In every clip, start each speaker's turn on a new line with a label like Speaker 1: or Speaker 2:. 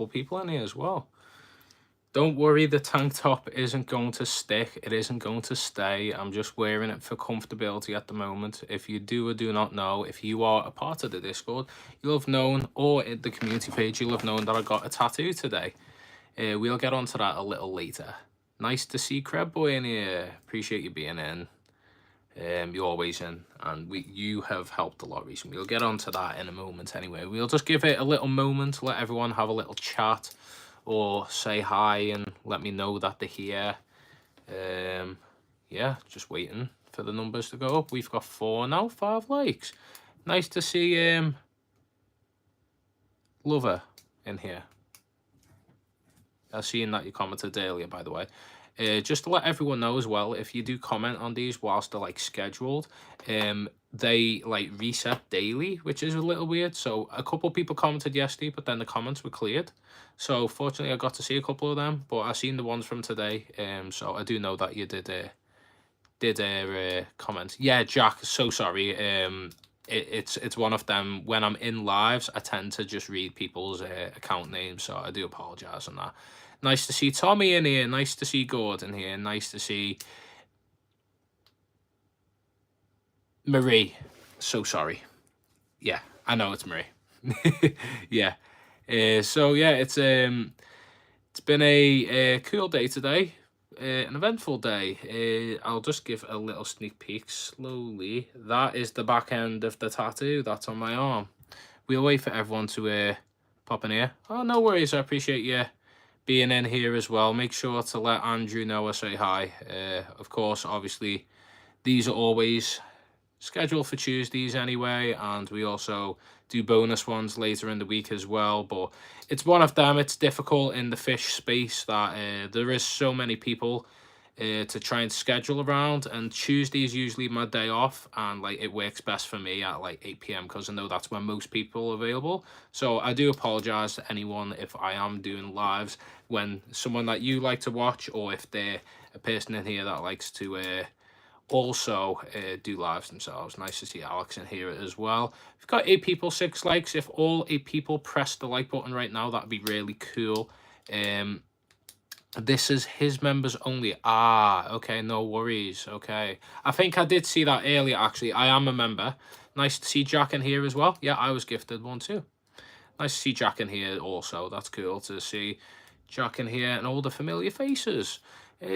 Speaker 1: people in here as well. Don't worry, the tank top isn't going to stick. It isn't going to stay. I'm just wearing it for comfortability at the moment. If you do or do not know, if you are a part of the Discord, you'll have known, or in the community page, you'll have known that I got a tattoo today. We'll get onto that a little later. Nice to see Crab Boy in here. Appreciate you being in. You're always in, and you have helped a lot recently. We'll get onto that in a moment anyway. We'll just give it a little moment, let everyone have a little chat, or say hi and let me know that they're here. Yeah, just waiting for the numbers to go up. We've got 4 now, 5 likes. Nice to see Lover in here. I've seen that you commented earlier, by the way. Just to let everyone know as well, if you do comment on these whilst they're like scheduled, they like reset daily, which is a little weird. So a couple people commented yesterday, but then the comments were cleared. So fortunately, I got to see a couple of them, but I've seen the ones from today. So I do know that you did comment. Yeah, Jack, so sorry. It's one of them. When I'm in lives, I tend to just read people's account names, so I do apologize on that. Nice to see Tommy in here. Nice to see Gordon here. Nice to see Marie. So sorry. Yeah, I know it's Marie. Yeah. So yeah, it's been a cool day today. An eventful day. I'll just give a little sneak peek slowly. That is the back end of the tattoo that's on my arm. We'll wait for everyone to pop in here. Oh, no worries. I appreciate you being in here as well. Make sure to let Andrew know I say hi. Of course, obviously, these are always scheduled for Tuesdays anyway, and we also do bonus ones later in the week as well. But it's one of them. It's difficult in the fish space that there is so many people to try and schedule around, and Tuesday is usually my day off, and like it works best for me at like 8 p.m. because I know that's when most people are available. So I do apologize to anyone if I am doing lives when someone that you like to watch, or if they're a person in here that likes to also do lives themselves. Nice to see Alex in here as well. We've got 8 people, 6 likes. If all 8 people press the like button right now, that'd be really cool. This is his members only. Ah, okay, no worries. Okay, I think I did see that earlier, actually. I am a member. Nice to see Jack in here as well. Yeah, I was gifted one too. Nice to see Jack in here also. That's cool to see Jack in here and all the familiar faces.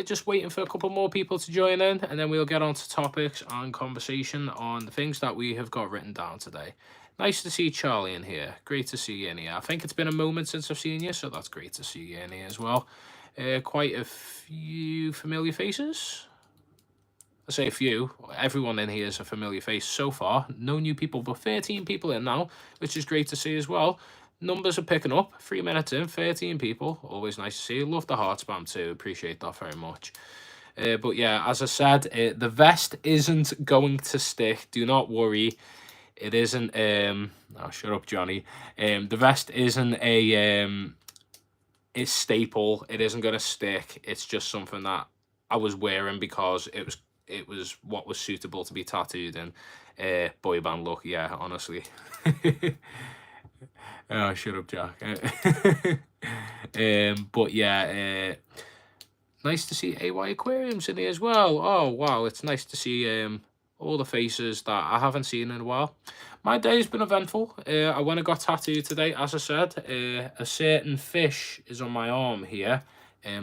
Speaker 1: Just waiting for a couple more people to join in, and then we'll get on to topics and conversation on the things that we have got written down today. Nice to see Charlie in here. Great to see you in here. I think it's been a moment since I've seen you, so that's great to see you in here as well. Quite a few familiar faces. I say a few. Everyone in here is a familiar face so far. No new people, but 13 people in now, which is great to see as well. Numbers are picking up. 3 minutes in, 13 people. Always nice to see. Love the heart spam too. Appreciate that very much. But yeah, as I said, the vest isn't going to stick. Do not worry. It isn't. Oh, shut up, Johnny. The vest isn't a staple. It isn't going to stick. It's just something that I was wearing because it was what was suitable to be tattooed in. Boy band look, yeah, honestly. Oh, shut up, Jack. But yeah, nice to see AY Aquariums in here as well. Oh, wow, it's nice to see all the faces that I haven't seen in a while. My day's been eventful. I went and got tattooed today, as I said. A certain fish is on my arm here.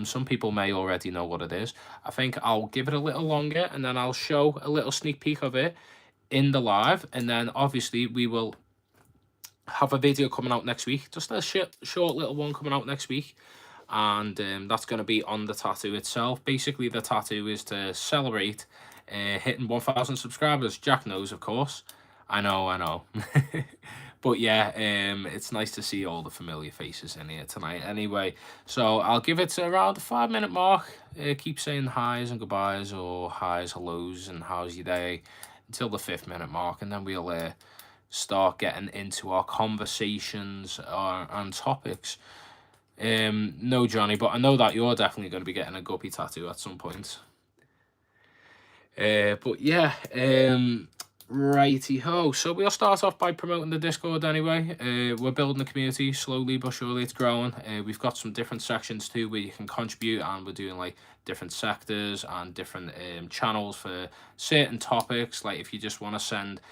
Speaker 1: Some people may already know what it is. I think I'll give it a little longer, and then I'll show a little sneak peek of it in the live, and then obviously we will have a video coming out next week, just a short little one coming out next week, and that's going to be on the tattoo itself. Basically, the tattoo is to celebrate hitting 1,000 subscribers. Jack knows, of course. I know. But yeah, it's nice to see all the familiar faces in here tonight anyway. So I'll give it to around the 5-minute mark. Keep saying highs and goodbyes, or highs, hellos, and how's your day until the 5th minute mark, and then we'll start getting into our conversations and topics. No, Johnny, but I know that you're definitely going to be getting a guppy tattoo at some point. But yeah, Righty ho. So we'll start off by promoting the Discord anyway. We're building the community slowly but surely. It's growing. We've got some different sections too where you can contribute, and we're doing like different sectors and different channels for certain topics. Like if you just want to send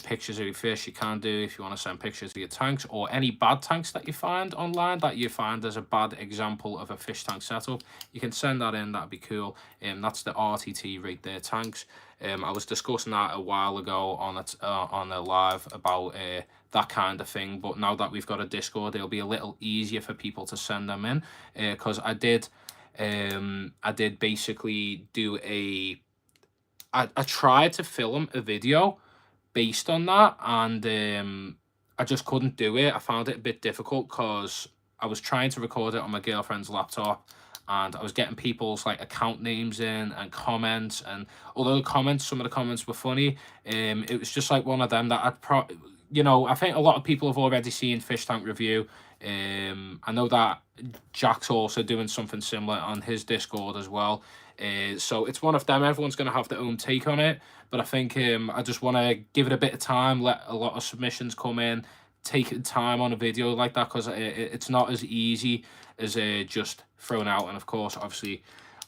Speaker 1: pictures of your fish, you can do. If you want to send pictures of your tanks or any bad tanks that you find online that you find as a bad example of a fish tank setup, you can send that in. That'd be cool. That's the RTT right there tanks. I was discussing that a while ago on a live about that kind of thing, but now that we've got a Discord, it'll be a little easier for people to send them in, because I did basically do I tried to film a video based on that, and I just couldn't do it. I found it a bit difficult because I was trying to record it on my girlfriend's laptop, and I was getting people's like account names in and comments, and although some of the comments were funny, it was just like one of them that I think a lot of people have already seen Fish Tank Review. I know that Jack's also doing something similar on his Discord as well. So it's one of them. Everyone's going to have their own take on it, but I think I just want to give it a bit of time, let a lot of submissions come in, take time on a video like that, because it's not as easy as just thrown out. And of course, obviously,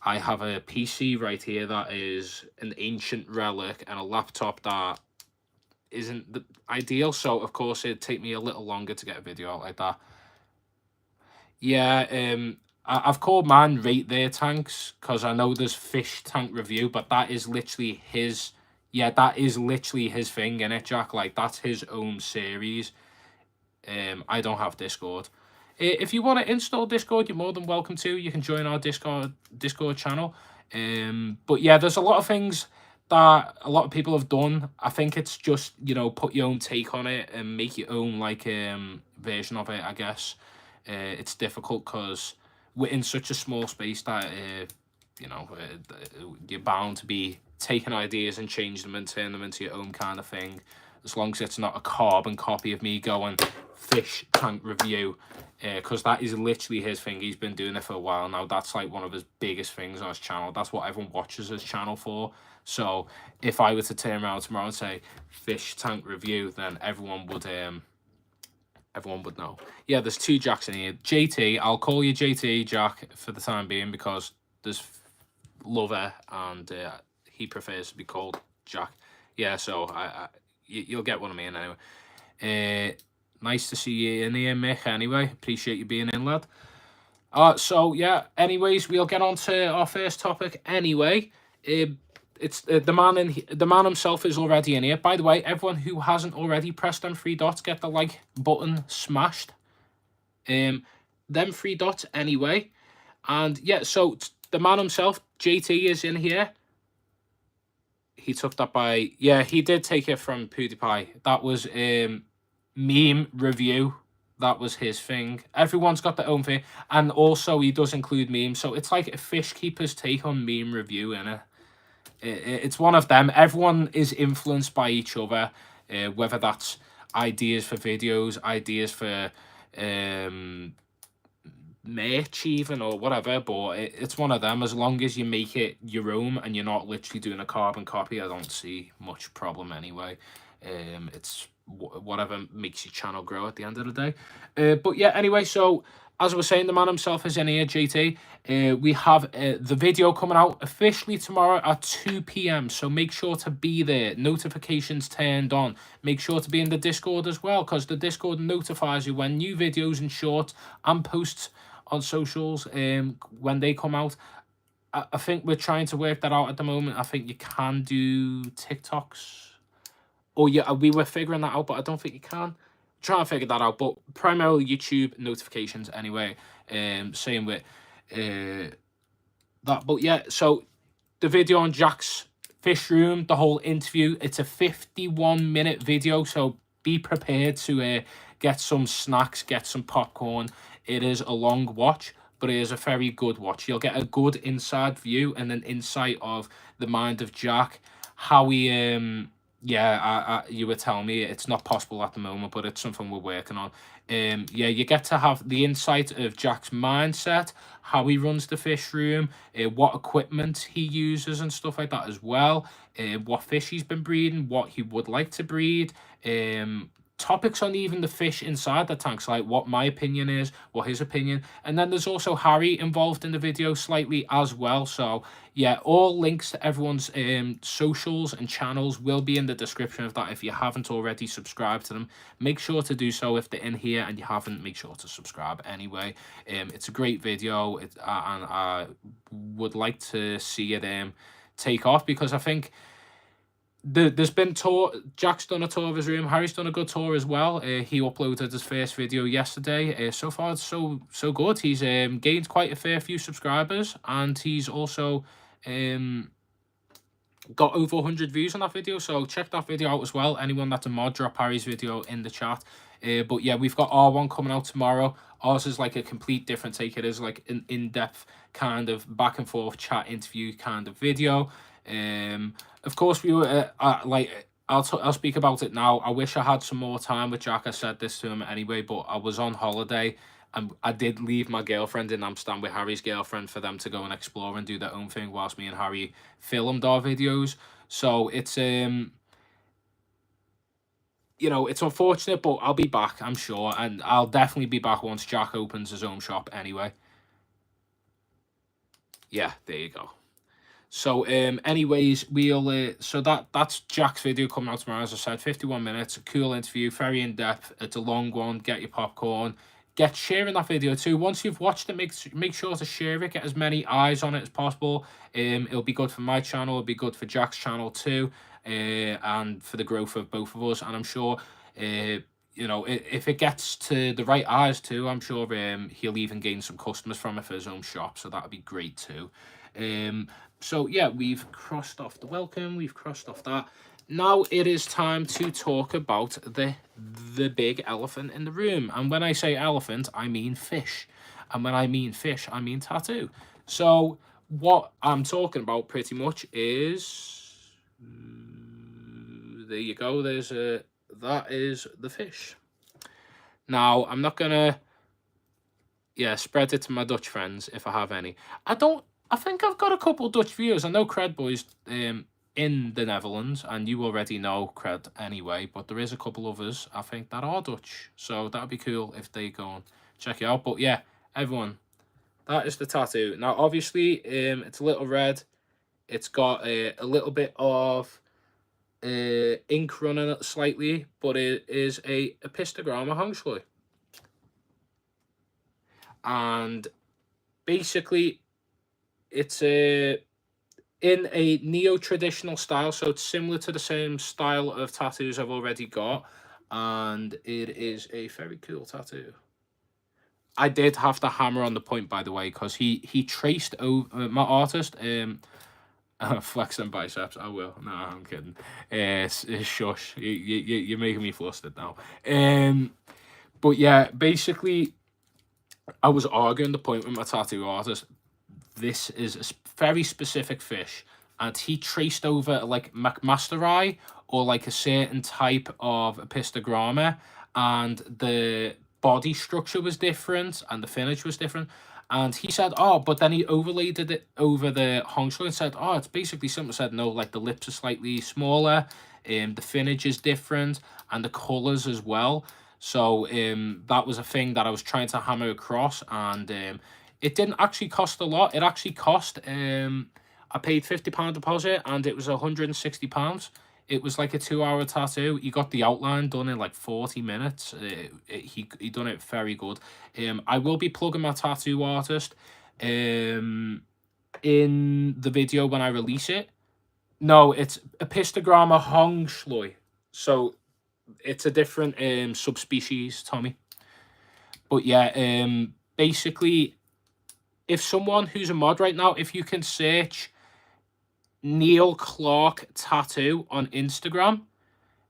Speaker 1: I have a PC right here that is an ancient relic and a laptop that isn't the ideal, so of course it'd take me a little longer to get a video out like that. Yeah, I've called mine Rate Their Tanks because I know there's Fish Tank Review, but that is literally his. Yeah, that is literally his thing, innit, Jack? Like that's his own series. I don't have Discord. If you want to install Discord, you're more than welcome to. You can join our Discord channel. But yeah, there's a lot of things that a lot of people have done. I think it's just, put your own take on it and make your own like version of it, I guess. It's difficult because we're in such a small space that you're bound to be taking ideas and change them and turn them into your own kind of thing, as long as it's not a carbon copy of me going Fish Tank Review, because that is literally his thing. He's been doing it for a while now. That's like one of his biggest things on his channel. That's what everyone watches his channel for. So if I were to turn around tomorrow and say Fish Tank Review, then everyone would know. Yeah, there's two Jacks in here. JT, I'll call you JT, Jack, for the time being, because there's Lover and he prefers to be called Jack. Yeah, so you'll get one of me in anyway. Nice to see you in here, Mick, anyway. Appreciate you being in, lad. So yeah, anyways, we'll get on to our first topic anyway. It's the man himself is already in here. By the way, everyone who hasn't already pressed them 3 dots, get the like button smashed. Them 3 dots anyway. And yeah, so the man himself, JT, is in here. He took that by, yeah, he did take it from PewDiePie. That was meme review. That was his thing. Everyone's got their own thing, and also he does include memes. So it's like a fish keeper's take on meme review, innit? It's one of them. Everyone is influenced by each other, whether that's ideas for videos, ideas for merch even, or whatever, but it's one of them. As long as you make it your own and you're not literally doing a carbon copy, I don't see much problem anyway. It's whatever makes your channel grow at the end of the day. But yeah, anyway, so as I was saying, the man himself is in here, JT. We have the video coming out officially tomorrow at 2 p.m. So make sure to be there. Notifications turned on. Make sure to be in the Discord as well, because the Discord notifies you when new videos and shorts and posts on socials when they come out. I think we're trying to work that out at the moment. I think you can do TikToks. Or yeah, we were figuring that out, but I don't think you can. Trying to figure that out, but primarily YouTube notifications anyway. Same with that. But yeah, so the video on Jack's fish room, the whole interview, it's a 51-minute video, so be prepared to get some snacks, get some popcorn. It is a long watch, but it is a very good watch. You'll get a good inside view and an insight of the mind of Jack, how he Yeah, you were telling me it's not possible at the moment, but it's something we're working on. Yeah, you get to have the insight of Jack's mindset, how he runs the fish room, what equipment he uses and stuff like that as well. What fish he's been breeding, what he would like to breed. Um, Topics on even the fish inside the tanks, like what my opinion is, what his opinion, and then there's also Harry involved in the video slightly as well. So yeah, all links to everyone's socials and channels will be in the description of that. If you haven't already subscribed to them, make sure to do so. If they're in here and you haven't, make sure to subscribe anyway. It's a great video, and I would like to see it take off, because I think there's been tour. Jack's done a tour of his room. Harry's done a good tour as well. He uploaded his first video yesterday. So far, it's so good. He's gained quite a fair few subscribers, and he's also got over 100 views on that video. So check that video out as well. Anyone that's a mod, drop Harry's video in the chat. But yeah, we've got R1 coming out tomorrow. Ours is like a complete different take. It is like an in-depth kind of back and forth chat interview kind of video. Of course, we were like, I'll speak about it now. I wish I had some more time with Jack. I said this to him anyway, but I was on holiday, and I did leave my girlfriend in Amsterdam with Harry's girlfriend for them to go and explore and do their own thing whilst me and Harry filmed our videos. So it's you know, it's unfortunate, but I'll be back, I'm sure, and I'll definitely be back once Jack opens his own shop anyway. Yeah, there you go. So anyways, we'll so that's Jack's video coming out tomorrow. As I said, 51 minutes, a cool interview, very in-depth. It's a long one. Get your popcorn, get sharing that video too. Once you've watched it, make sure to share it, get as many eyes on it as possible. It'll be good for my channel, it'll be good for Jack's channel too, and for the growth of both of us. And I'm sure you know, if it gets to the right eyes too, I'm sure he'll even gain some customers from it for his own shop, so that'd be great too. So yeah, we've crossed off the welcome, we've crossed off that. Now it is time to talk about the big elephant in the room. And when I say elephant, I mean fish. And when I mean fish, I mean tattoo. So what I'm talking about pretty much is, there you go, that is the fish. Now I'm not gonna spread it to my Dutch friends if I have any. I think I've got a couple Dutch viewers. I know Cred Boys in the Netherlands, and you already know Cred anyway, but there is a couple others, I think, that are Dutch. So that'd be cool if they go and check it out. But yeah, everyone, that is the tattoo. Now, obviously, it's a little red. It's got a little bit of ink running it slightly, but it is a Epistogramma Hongslui. And basically, it's in a neo-traditional style, so it's similar to the same style of tattoos I've already got, and it is a very cool tattoo. I did have to hammer on the point, by the way, because he traced over my artist. Flex them biceps. I will. No, I'm kidding. Shush. You're making me flustered now. But yeah, basically, I was arguing the point with my tattoo artist. This is a very specific fish, and he traced over like McMasterai or like a certain type of Epistogramma, and the body structure was different and the finish was different. And he said, oh, but then he overlaid it over the Hongslui and said, oh, it's basically something. Said, no, like the lips are slightly smaller, the finish is different, and the colors as well. So that was a thing that I was trying to hammer across, and it didn't actually cost a lot. It actually cost, I paid £50 deposit, and it was £160. It was like a 2-hour tattoo. He got the outline done in like 40 minutes. He done it very good. I will be plugging my tattoo artist in the video when I release it. No, it's Epistogramma Hongslui. So it's a different subspecies, Tommy. But yeah, basically, if someone who's a mod right now, if you can search Neil Clark Tattoo on Instagram,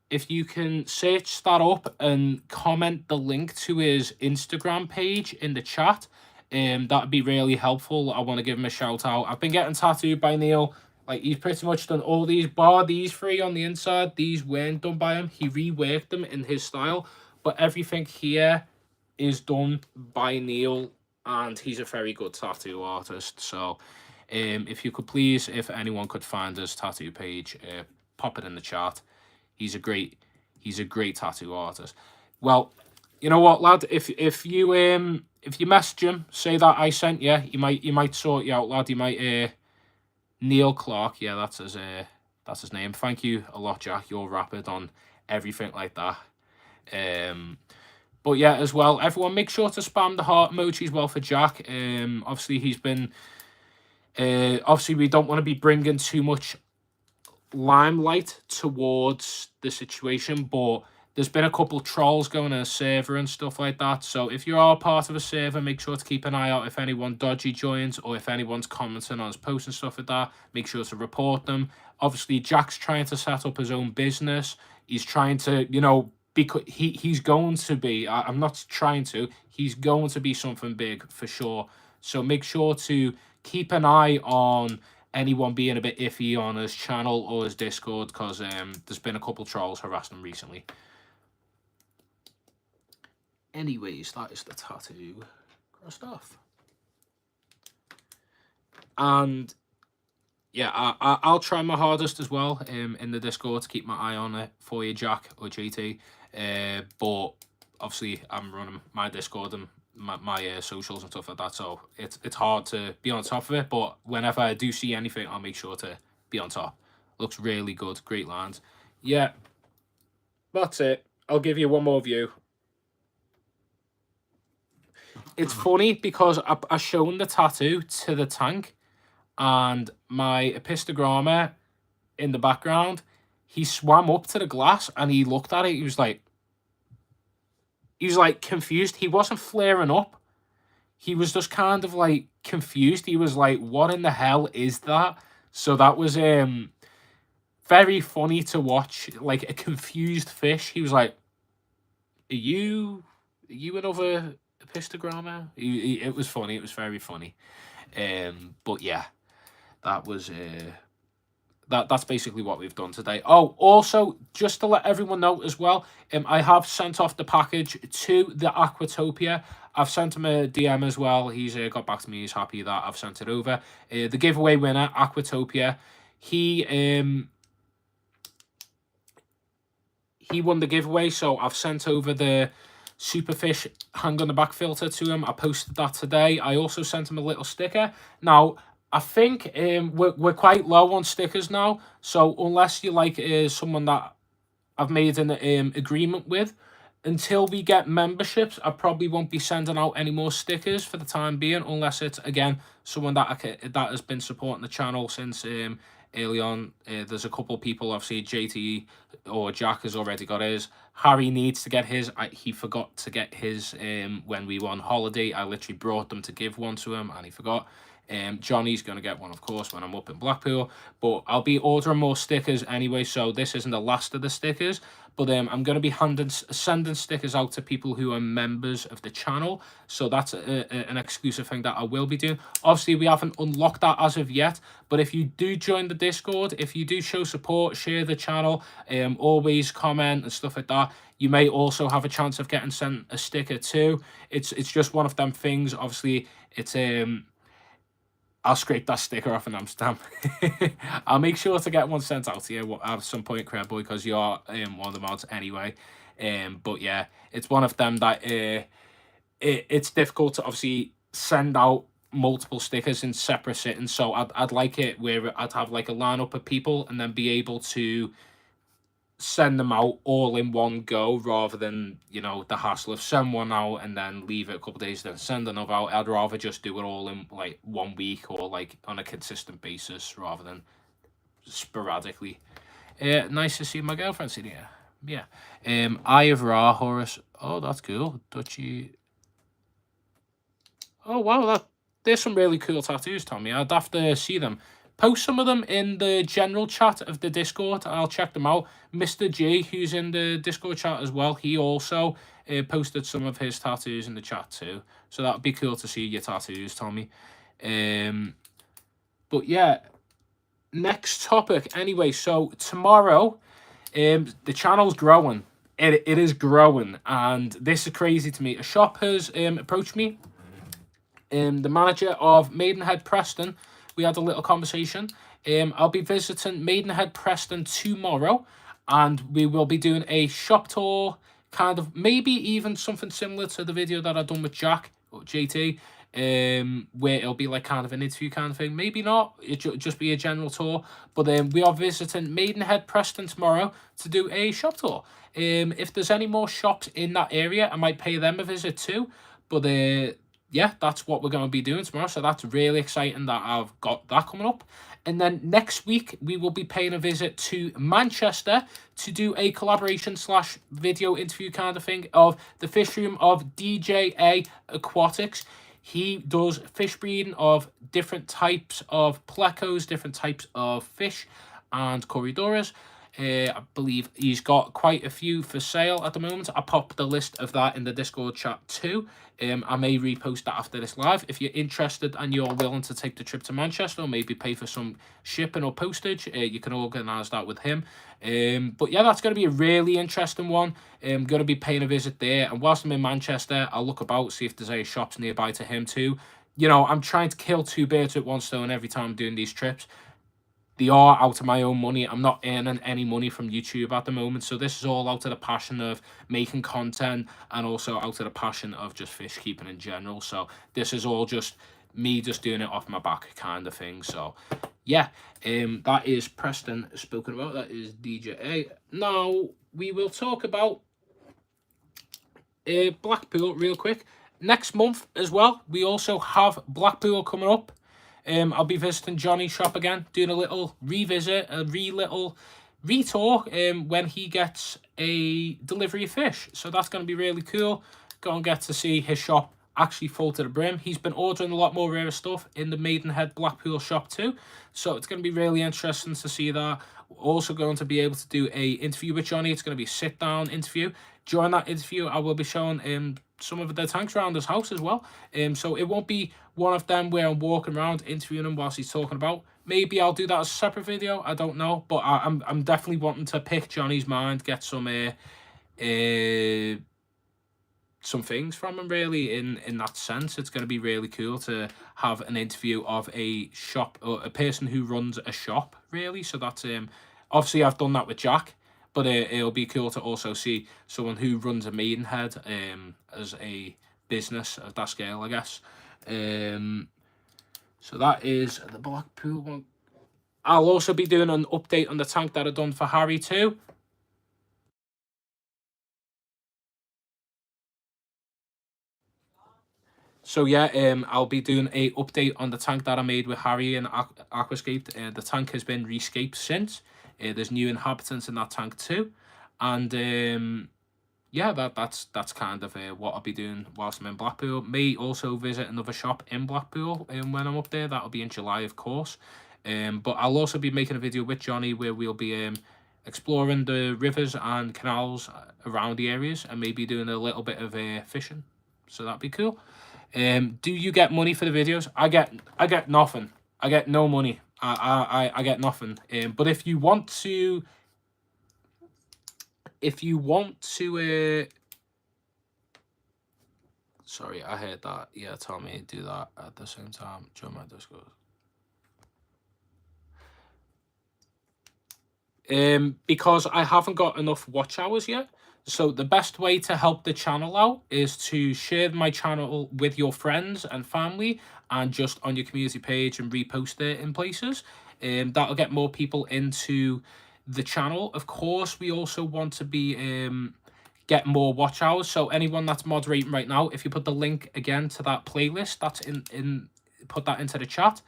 Speaker 1: if you can search that up and comment the link to his Instagram page in the chat, that'd be really helpful. I want to give him a shout out. I've been getting tattooed by Neil Like, he's pretty much done all these, bar these three on the inside. These weren't done by him. He reworked them in his style. But everything here is done by Neil, and he's a very good tattoo artist. So, if you could please, if anyone could find his tattoo page, pop it in the chat. He's a great tattoo artist. Well, you know what, lad? If you message him, say that I sent you. You might sort you out, lad. You might Neil Clark. Yeah, that's his name. Thank you a lot, Jack. You're rapid on everything like that. But yeah, as well, everyone make sure to spam the heart emoji as well for Jack. Obviously he's been. Obviously we don't want to be bringing too much limelight towards the situation, but there's been a couple trolls going on a server and stuff like that. So if you are part of a server, make sure to keep an eye out if anyone dodgy joins or if anyone's commenting on his posts and stuff like that. Make sure to report them. Obviously, Jack's trying to set up his own business. He's trying to, because he's going to be, I'm not trying to, he's going to be something big for sure. So make sure to keep an eye on anyone being a bit iffy on his channel or his Discord, because there's been a couple trolls harassing him recently. Anyways, that is the tattoo crossed off. And yeah, I'll try my hardest as well in the Discord to keep my eye on it for you, Jack or JT. But obviously I'm running my Discord and my socials and stuff like that, so it's hard to be on top of it. But whenever I do see anything, I'll make sure to be on top. Looks really good, great lines. Yeah, that's it. I'll give you one more view. It's funny because I shown the tattoo to the tank, and my epistogrammer in the background, he swam up to the glass and he looked at it. He was like confused. He wasn't flaring up. He was just kind of like confused. He was like, what in the hell is that? So that was very funny to watch, like a confused fish. He was like, are you another epistogrammer? It was funny. It was very funny. But yeah, that was that's basically what we've done today. Oh, also, just to let everyone know as well, I have sent off the package to the Aquatopia. I've sent him a DM as well. He's got back to me. He's happy that I've sent it over. The giveaway winner, Aquatopia, he won the giveaway, so I've sent over the Superfish hang on the back filter to him. I posted that today. I also sent him a little sticker. Now, I think we're quite low on stickers now, so unless you like someone that I've made an agreement with, until we get memberships, I probably won't be sending out any more stickers for the time being, unless it's, again, someone that has been supporting the channel since early on. There's a couple of people, obviously JT or Jack has already got his. Harry needs to get his. He forgot to get his when we were on holiday. I literally brought them to give one to him and he forgot. Johnny's going to get one, of course, when I'm up in Blackpool. But I'll be ordering more stickers anyway, so this isn't the last of the stickers. But I'm going to be sending stickers out to people who are members of the channel. So that's an exclusive thing that I will be doing. Obviously, we haven't unlocked that as of yet. But if you do join the Discord, if you do show support, share the channel, always comment and stuff like that, you may also have a chance of getting sent a sticker too. It's just one of them things. Obviously, it's I'll scrape that sticker off an Amsterdam. I'll make sure to get one sent out to you at some point, Crab Boy, because you're one of the mods anyway. But yeah, it's one of them that it's difficult to obviously send out multiple stickers in separate sittings. So I'd like it where I'd have like a lineup of people and then be able to send them out all in one go, rather than the hassle of send one out and then leave it a couple of days then send another out. I'd rather just do it all in like 1 week or like on a consistent basis rather than sporadically. Nice to see my girlfriend sitting here. Yeah. Eye of Ra, Horus. Oh, that's cool. Dutchy. Oh wow, there's some really cool tattoos, Tommy. I'd have to see them. Post some of them in the general chat of the Discord. I'll check them out. Mr. G, who's in the Discord chat as well, he also posted some of his tattoos in the chat too. So that would be cool to see your tattoos, Tommy. But yeah, next topic anyway. So tomorrow, the channel's growing. It is growing, and this is crazy to me. A shop has approached me. The manager of Maidenhead Preston. We had a little conversation. I'll be visiting Maidenhead Preston tomorrow, and we will be doing a shop tour, kind of maybe even something similar to the video that I've done with Jack or JT, where it'll be like kind of an interview kind of thing. Maybe not. It'll just be a general tour. But we are visiting Maidenhead Preston tomorrow to do a shop tour. If there's any more shops in that area, I might pay them a visit too. But yeah, that's what we're going to be doing tomorrow. So that's really exciting that I've got that coming up. And then next week, we will be paying a visit to Manchester to do a collaboration / video interview kind of thing of the fish room of DJA Aquatics. He does fish breeding of different types of plecos, different types of fish and corridoras. I believe he's got quite a few for sale at the moment. I popped the list of that in the Discord chat too. I may repost that after this live. If you're interested and you're willing to take the trip to Manchester or maybe pay for some shipping or postage, you can organise that with him. But yeah, that's going to be a really interesting one. I'm going to be paying a visit there. And whilst I'm in Manchester, I'll look about, see if there's any shops nearby to him too. You know, I'm trying to kill two birds with one stone every time I'm doing these trips. They are out of my own money. I'm not earning any money from YouTube at the moment. So this is all out of the passion of making content and also out of the passion of just fish keeping in general. So this is all just me just doing it off my back kind of thing. So yeah, that is Preston spoken about. That is DJA. Now we will talk about Blackpool real quick. Next month as well, we also have Blackpool coming up. I'll be visiting Johnny's shop again, doing a little revisit, a little retour when he gets a delivery of fish. So that's going to be really cool. Go and get to see his shop actually full to the brim. He's been ordering a lot more rare stuff in the Maidenhead Blackpool shop too. So it's going to be really interesting to see that. We're also going to be able to do a interview with Johnny. It's going to be a sit-down interview. During that interview, I will be showing some of the tanks around his house as well. So it won't be one of them where I'm walking around interviewing him whilst he's talking about. Maybe I'll do that as a separate video. I don't know, but I'm definitely wanting to pick Johnny's mind, get some things from him really in that sense. It's going to be really cool to have an interview of a shop or a person who runs a shop really. So that's obviously I've done that with Jack. But it'll be cool to also see someone who runs a Maidenhead as a business of that scale, I guess. So that is the Blackpool one. I'll also be doing an update on the tank that I've done for Harry too. So yeah, I'll be doing a update on the tank that I made with Harry and Aquascape. The tank has been rescaped since. There's new inhabitants in that tank too, and yeah, that's kind of what I'll be doing whilst I'm in Blackpool. May also visit another shop in Blackpool when I'm up there. That'll be in July, of course. But I'll also be making a video with Johnny where we'll be exploring the rivers and canals around the areas and maybe doing a little bit of fishing. So that'd be cool. Do you get money for the videos? I get nothing. I get no money. I get nothing. But if you want to sorry, I heard that. Yeah, tell me to do that at the same time. Join my Discord. Because I haven't got enough watch hours yet. So the best way to help the channel out is to share my channel with your friends and family and just on your community page and repost it in places. That'll get more people into the channel. Of course, we also want to be get more watch hours. So anyone that's moderating right now, if you put the link again to that playlist, that's put that into the chat.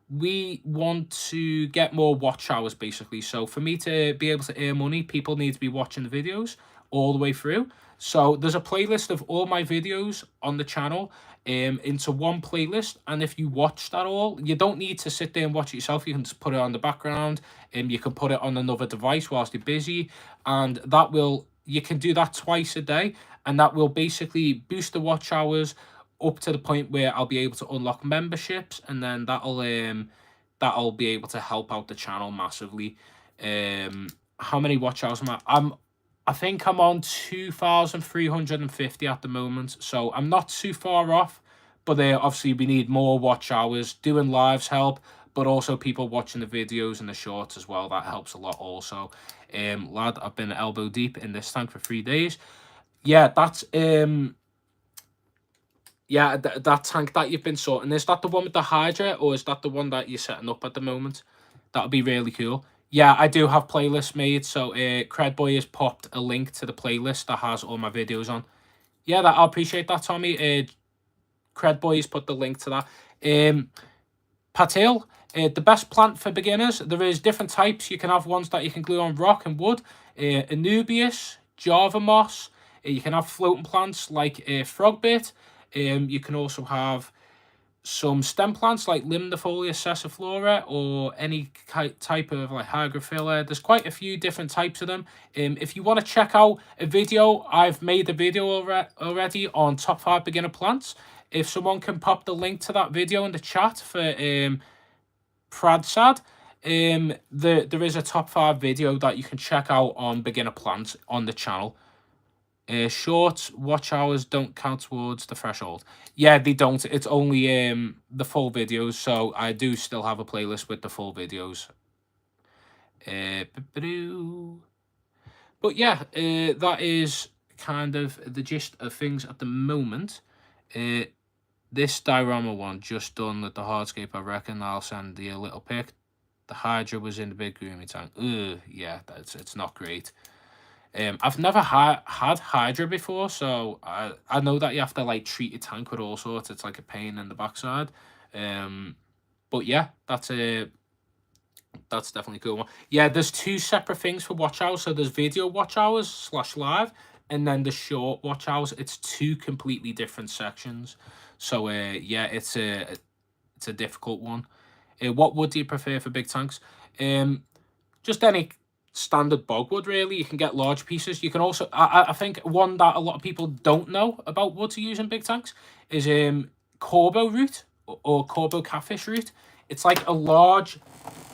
Speaker 1: We want to get more watch hours basically. So for me to be able to earn money, people need to be watching the videos all the way through. So there's a playlist of all my videos on the channel into one playlist, and if you watch that all, you don't need to sit there and watch it yourself. You can just put it on the background and you can put it on another device whilst you're busy, and that will, you can do that twice a day, and that will basically boost the watch hours up to the point where I'll be able to unlock memberships, and then that'll that'll be able to help out the channel massively. How many watch hours am I? I think I'm on 2,350 at the moment, so I'm not too far off. But obviously we need more watch hours. Doing lives help, but also people watching the videos and the shorts as well. That helps a lot also. Lad, I've been elbow deep in this tank for 3 days. Yeah, that's yeah, that tank that you've been sorting, is that the one with the Hydra, or is that the one that you're setting up at the moment? That would be really cool. Yeah, I do have playlists made, so Credboy has popped a link to the playlist that has all my videos on. Yeah, I appreciate that, Tommy. Credboy has put the link to that. Patil, the best plant for beginners. There is different types. You can have ones that you can glue on rock and wood. Anubias, Java moss. You can have floating plants like frogbit. You can also have some stem plants like Limnifolia sessiflora, or any type of like hygrophila. There's quite a few different types of them. If you want to check out a video, I've made a video already on top 5 beginner plants. If someone can pop the link to that video in the chat for Pradsad, there is a top 5 video that you can check out on beginner plants on the channel. Short watch hours don't count towards the threshold. Yeah, they don't. It's only the full videos, so I do still have a playlist with the full videos. But yeah, that is kind of the gist of things at the moment. This diorama one just done with the hardscape. I reckon I'll send you a little pic. The Hydra was in the big groomy tank. Yeah, it's not great. I've never had Hydra before, so I know that you have to like treat your tank with all sorts. It's like a pain in the backside. But yeah, that's definitely a cool one. Yeah, there's 2 separate things for watch hours. So there's video watch hours / live, and then the short watch hours. It's 2 completely different sections. So yeah, it's a difficult one. What wood do you prefer for big tanks? Just any standard bogwood, really. You can get large pieces. You can also, I think one that a lot of people don't know about wood to use in big tanks is Corbo root, or Corbo catfish root. It's like a large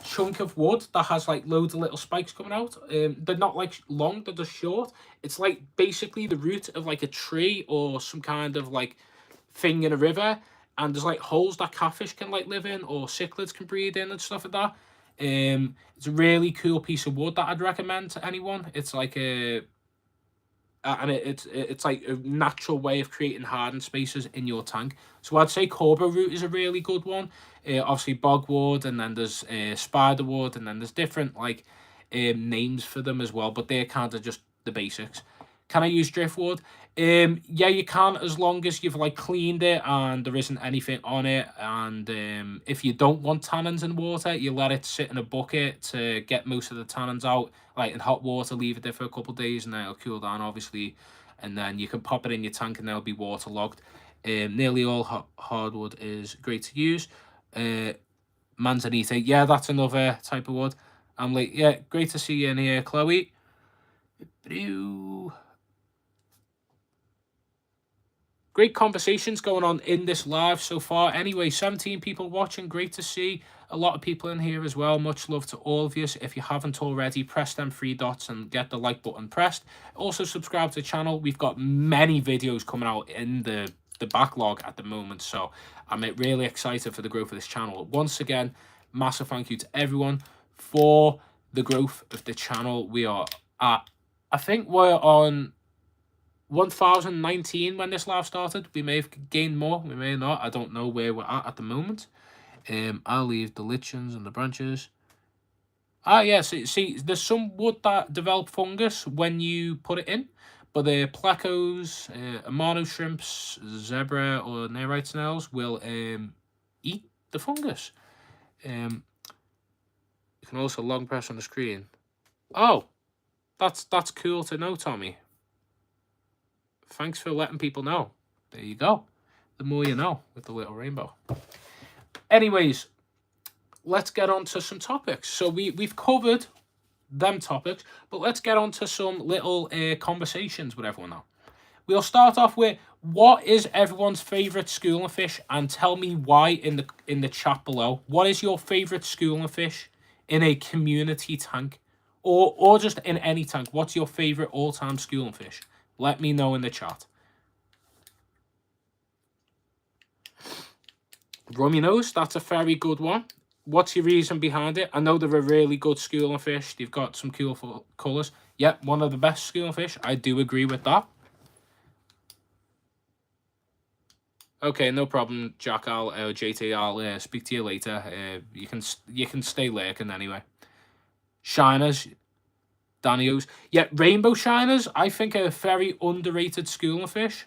Speaker 1: chunk of wood that has like loads of little spikes coming out. They're not like long, they're just short. It's like basically the root of like a tree or some kind of like thing in a river, and there's like holes that catfish can like live in, or cichlids can breed in, and stuff like that. It's a really cool piece of wood that I'd recommend to anyone. It's like it's like a natural way of creating hardened spaces in your tank. So I'd say Corbo root is a really good one. Obviously bogwood, and then there's spiderwood, and then there's different like names for them as well, but they're kind of just the basics. Can I use driftwood? Yeah, you can, as long as you've like cleaned it and there isn't anything on it. And if you don't want tannins in water, you let it sit in a bucket to get most of the tannins out, like in hot water, leave it there for a couple of days, and then it'll cool down, obviously. And then you can pop it in your tank and it'll be waterlogged. Nearly all hardwood is great to use. Manzanita, yeah, that's another type of wood. I'm like, yeah, great to see you in here, Chloe. Great conversations going on in this live so far. Anyway, 17 people watching. Great to see a lot of people in here as well. Much love to all of you. If you haven't already, press them 3 dots and get the like button pressed. Also, subscribe to the channel. We've got many videos coming out in the backlog at the moment, so I'm really excited for the growth of this channel. Once again, massive thank you to everyone for the growth of the channel. We are at, I think we're on 1019 when this live started. We may have gained more, we may not. I don't know where we're at the moment. I'll leave the lichens and the branches. Yeah, see, there's some wood that develop fungus when you put it in, but the plecos, amano shrimps, zebra or nerite snails will eat the fungus. You can also long press on the screen. Oh, that's cool to know, Tommy. Thanks for letting people know. There you go. The more you know with the little rainbow. Anyways, let's get on to some topics. So we've covered them topics, but let's get on to some little conversations with everyone now. We'll start off with, What is everyone's favourite schooling fish? And tell me why in the chat below. What is your favourite schooling fish in a community tank? Or just in any tank? What's your favourite all-time schooling fish? Let me know in the chat. Rummy nose, that's a very good one. What's your reason behind it? I know they're a really good schooling fish. They've got some cool colours. Yep, one of the best schooling fish. I do agree with that. Okay, no problem, Jack. JT, I'll speak to you later. You can stay lurking anyway. Shiners, Danios. Yeah, rainbow shiners, I think are a very underrated schooling fish.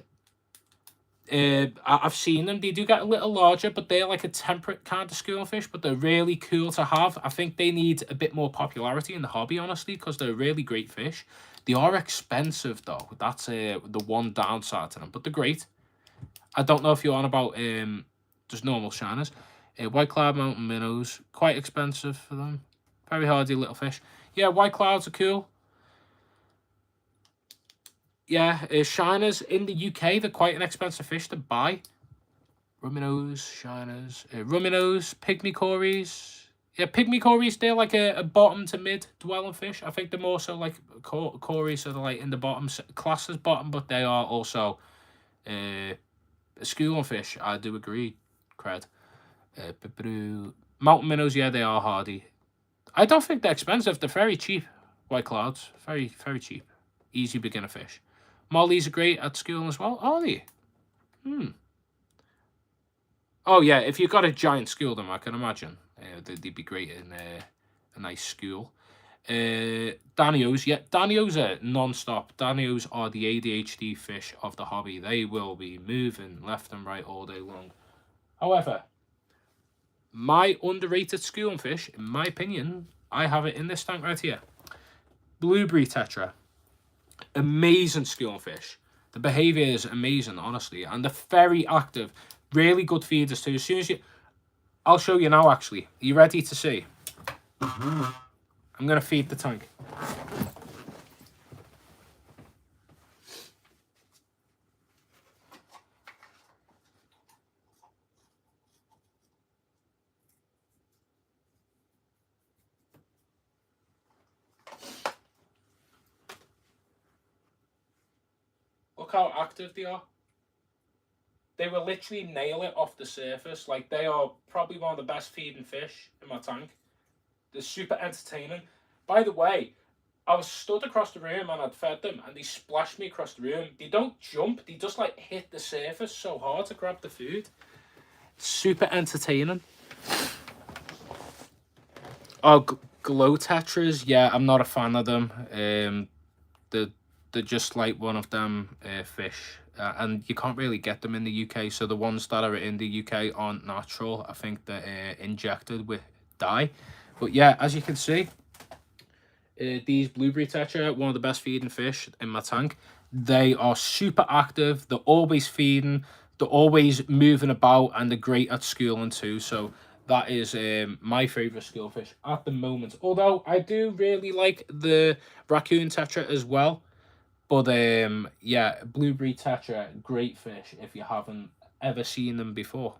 Speaker 1: I've seen them. They do get a little larger, but they're like a temperate kind of schooling fish, but they're really cool to have. I think they need a bit more popularity in the hobby, honestly, because they're a really great fish. They are expensive, though. That's the one downside to them, but they're great. I don't know if you're on about just normal shiners. White cloud mountain minnows, quite expensive for them. Very hardy little fish. Yeah, white clouds are cool. Yeah, shiners in the UK, they're quite an expensive fish to buy. Rummy nose, shiners, rummy nose, pygmy cories. Yeah, pygmy cories, they're like a bottom to mid dwelling fish. I think they're more so like cories, so they're like in the bottom class as bottom, but they are also a schooling fish. I do agree, Cred. Mountain minnows, yeah, they are hardy. I don't think they're expensive. They're very cheap. White clouds, very, very cheap. Easy beginner fish. Mollies are great at schooling as well. Are they? Oh, yeah, if you've got a giant school, then I can imagine they'd be great in a nice school. Danios, yeah, Danios are non-stop. Danios are the ADHD fish of the hobby. They will be moving left and right all day long. However, my underrated schooling fish, in my opinion, I have it in this tank right here. Blueberry tetra. Amazing schooling fish. The behaviour is amazing, honestly, and they're very active. Really good feeders too. As soon as you... I'll show you now, actually. Are you ready to see? I'm going to feed the tank. Look how active they are. They will literally nail it off the surface. Like, they are probably one of the best feeding fish in my tank. They're super entertaining. By the way, I was stood across the room and I'd fed them and they splashed me across the room. They don't jump. They just, like, hit the surface so hard to grab the food. Super entertaining. Oh, glow tetras. Yeah, I'm not a fan of them. They're just like one of them fish. And you can't really get them in the UK, so the ones that are in the UK aren't natural. I think they're injected with dye. But yeah, as you can see, these blueberry tetra, one of the best feeding fish in my tank. They are super active. They're always feeding. They're always moving about, and they're great at schooling too. So that is my favourite school fish at the moment. Although I do really like the raccoon tetra as well. But yeah, blueberry tetra, great fish if you haven't ever seen them before.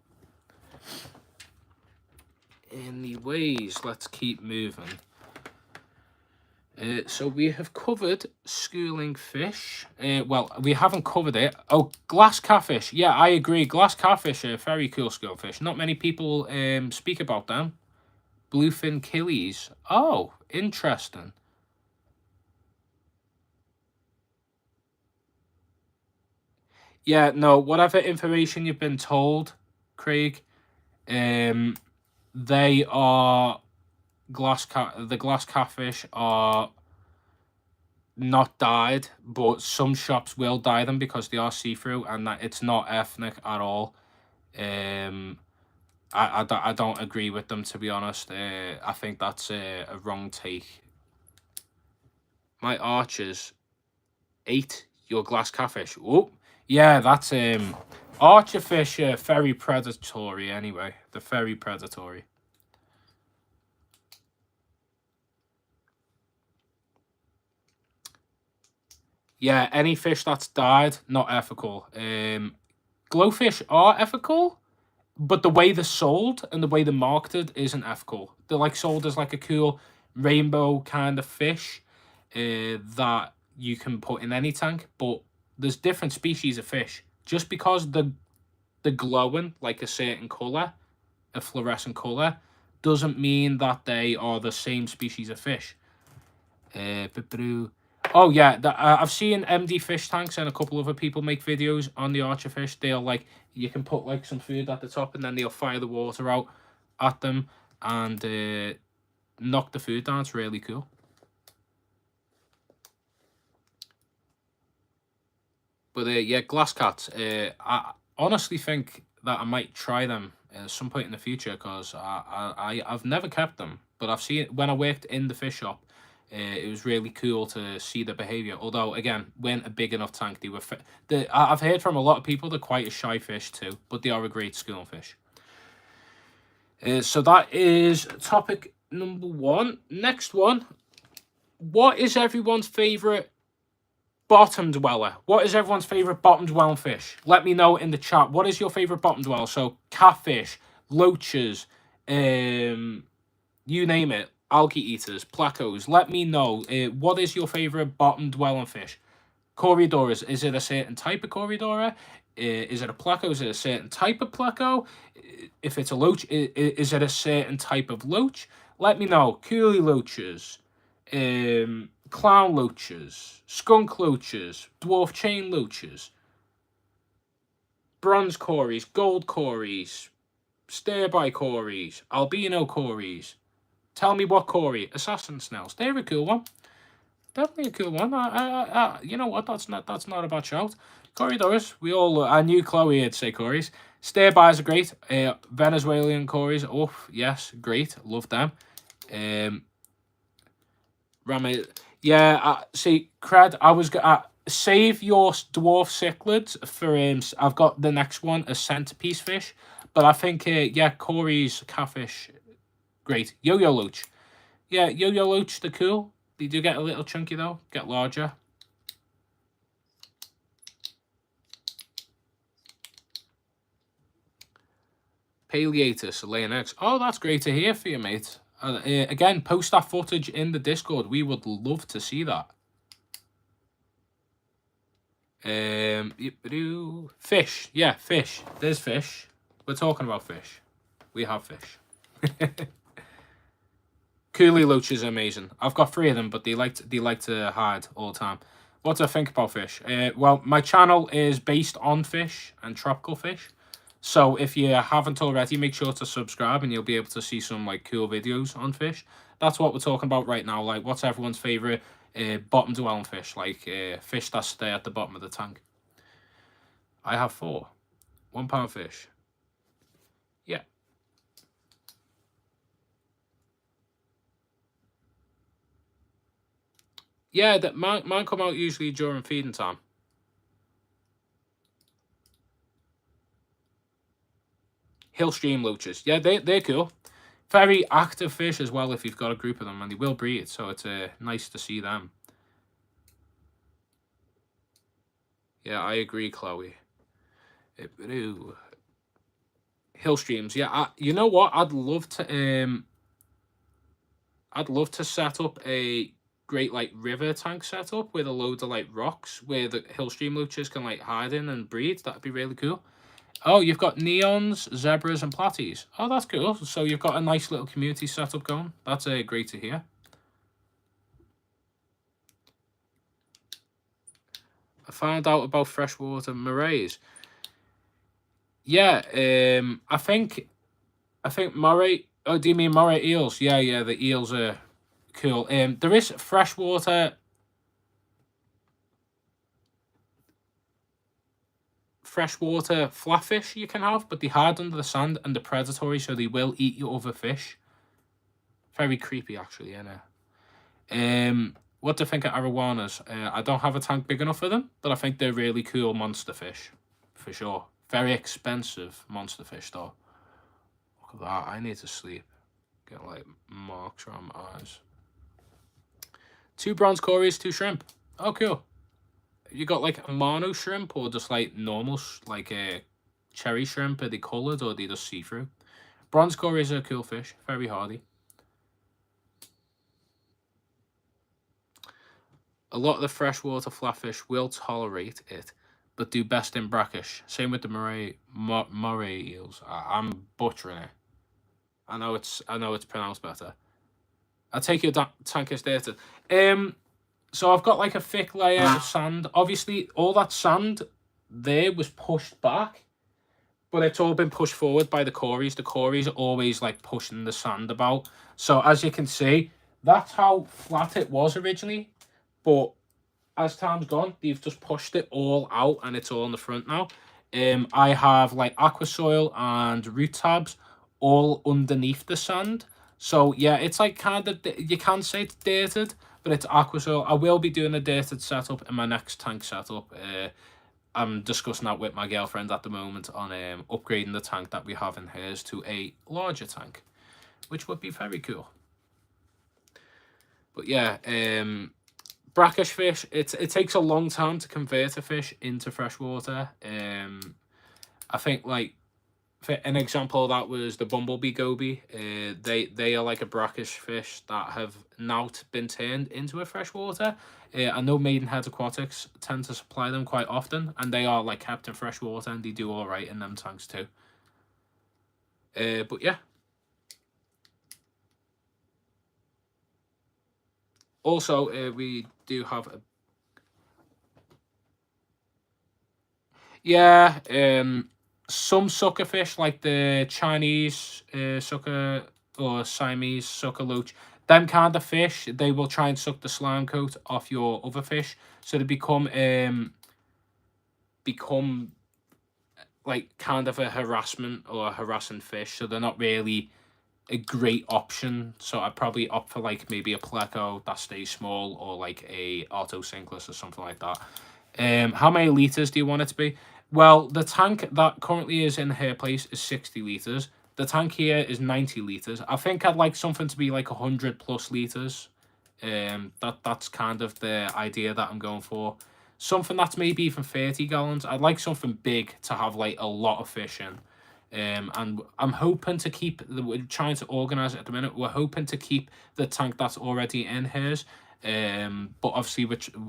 Speaker 1: Anyways, let's keep moving. So we have covered schooling fish. Well, we haven't covered it. Oh, glass catfish. Yeah, I agree. Glass catfish are very cool school fish. Not many people speak about them. Bluefin killies. Oh, interesting. Yeah, no, whatever information you've been told, Craig, they are the glass catfish are not dyed, but some shops will dye them because they are see-through, and that it's not ethnic at all. I don't agree with them, to be honest. I think that's a wrong take. My archers ate your glass catfish. Oh, yeah, that's archer fish are very predatory anyway. They're very predatory. Yeah, any fish that's died, not ethical. Glowfish are ethical, but the way they're sold and the way they're marketed isn't ethical. They're like sold as like a cool rainbow kind of fish that you can put in any tank, but there's different species of fish. Just because they're glowing like a certain color, a fluorescent color, doesn't mean that they are the same species of fish. Oh yeah, I've seen MD fish tanks and a couple other people make videos on the Archer fish. They'll like, you can put like some food at the top and then they'll fire the water out at them and knock the food down. It's really cool. But yeah, glass cats. I honestly think that I might try them at some point in the future because I've never kept them, but I've seen it when I worked in the fish shop. It was really cool to see the behavior. Although again, weren't a big enough tank. They were. I've heard from a lot of people they're quite a shy fish too, but they are a great school fish. So that is topic number 1. Next one. What is everyone's favorite bottom dweller? What is everyone's favorite bottom dwelling fish? Let me know in the chat. What is your favorite bottom dweller? So catfish, loaches, you name it, algae eaters, placos. Let me know. What is your favorite bottom dwelling fish? Corydoras. Is it a certain type of Corydora? Is it a placo? Is it a certain type of placo? If it's a loach, is it a certain type of loach? Let me know. Coolie loaches, clown loaches, skunk loaches, dwarf chain loaches, bronze cories, gold cories, stirby cories, albino cories. Tell me what cory. Assassin snails. They're a cool one. Definitely a cool one. You know what? That's not a bad shout. Corridors. We all. I knew Chloe would say cories. Stairbyes are great. Venezuelan cories. Oh yes, great. Love them. Rami. Yeah. See, Cred. I was gonna save your dwarf cichlids for I've got the next one, a centerpiece fish, but I think yeah, cories, catfish, great. Yo-yo loach. Yeah, yo-yo loach. They're cool. They do get a little chunky though, get larger. Paleatus laying eggs. Oh, that's great to hear for you, mate. Again, post that footage in the Discord. We would love to see that. Fish. Yeah, fish. There's fish. We're talking about fish. We have fish. Coolie loach is amazing. I've got 3 of them, but they like to hide all the time. What do I think about fish? Well, my channel is based on fish and tropical fish. So if you haven't already, make sure to subscribe and you'll be able to see some like cool videos on fish. That's what we're talking about right now. Like, what's everyone's favorite bottom dwelling fish? Like fish that stay at the bottom of the tank. I have 4. 1 pound fish. Yeah. Yeah, that mine come out usually during feeding time. Hill stream loaches. Yeah, they're cool. Very active fish as well if you've got a group of them, and they will breed, so it's nice to see them. Yeah, I agree, Chloe. Hill streams. Yeah, you know what? I'd love to set up a great like river tank setup with a load of like rocks where the hill stream loaches can like hide in and breed. That'd be really cool. Oh, you've got neons, zebras, and platies. Oh, that's cool. So you've got a nice little community setup going. That's great to hear. I found out about freshwater morays. Yeah, I think moray. Oh, do you mean moray eels? Yeah, the eels are cool. There is freshwater flatfish you can have, but they hide under the sand and they're predatory, so they will eat your other fish. Very creepy, actually, yeah. What do you think of arowanas? I don't have a tank big enough for them, but I think they're really cool monster fish, for sure. Very expensive monster fish, though. Look at that. I need to sleep. Get like marks around my eyes. 2 bronze cories, 2 shrimp. Oh, cool. you got like a mono shrimp or just like normal like a cherry shrimp? Are they coloured or are they just see-through? Bronze cories are a cool fish, very hardy. A lot of the freshwater flatfish will tolerate it, but do best in brackish. Same with the moray eels. I'm butchering it. I know it's pronounced better. I take your tank is dated. So I've got like a thick layer of sand. Obviously, all that sand there was pushed back, but it's all been pushed forward by the cories. The cories are always like pushing the sand about. So as you can see, that's how flat it was originally. But as time's gone, they've just pushed it all out and it's all in the front now. I have like aqua soil and root tabs all underneath the sand. So yeah, it's like kind of, you can say it's dated, but it's aqua soil. I will be doing a dated setup in my next tank setup. I'm discussing that with my girlfriend at the moment on upgrading the tank that we have in hers to a larger tank, which would be very cool. But yeah, brackish fish, it takes a long time to convert a fish into freshwater. I think like for an example of that was the bumblebee goby. They are like a brackish fish that have now been turned into a freshwater. I know Maidenhead Aquatics tend to supply them quite often, and they are like kept in freshwater and they do all right in them tanks too. But yeah. Also, we do have a... Yeah, some sucker fish like the Chinese sucker or Siamese sucker loach, them kind of fish, they will try and suck the slime coat off your other fish, so they become like kind of a harassment or a harassing fish. So they're not really a great option. So I'd probably opt for like maybe a pleco that stays small or like a auto sinkless or something like that. How many liters do you want it to be? Well, the tank that currently is in her place is 60 liters. The tank here is 90 liters. I think I'd like something to be like 100 plus liters. That's kind of the idea that I'm going for. Something that's maybe even 30 gallons. I'd like something big to have like a lot of fish in. And I'm hoping to keep, we're trying to organize it at the minute. We're hoping to keep the tank that's already in hers. But obviously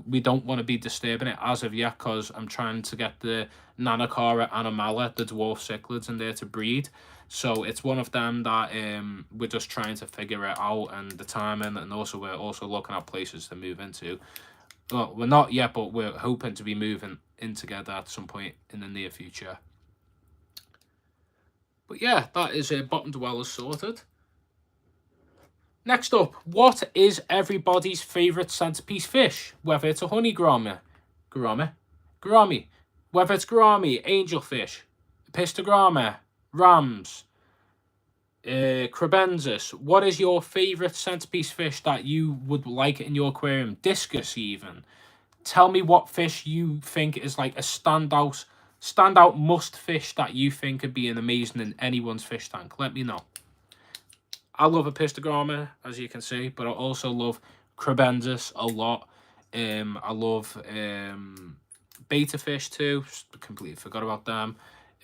Speaker 1: we don't want to be disturbing it as of yet, because I'm trying to get the Nanocara Anomala, the dwarf cichlids, in there to breed. So it's one of them that we're just trying to figure it out and the timing, and also we're also looking at places to move into. Well, we're not yet, but we're hoping to be moving in together at some point in the near future. But yeah, that is bottom dwellers sorted. Next up, what is everybody's favourite centrepiece fish? Whether it's a honey gourami, whether it's gourami, angelfish, pistogramma, rams, crebensis. What is your favourite centrepiece fish that you would like in your aquarium? Discus even. Tell me what fish you think is like a standout must fish that you think could be an amazing in anyone's fish tank. Let me know. I love a pistogramma, as you can see, but I also love crebensis a lot. I love beta fish too. Completely forgot about them.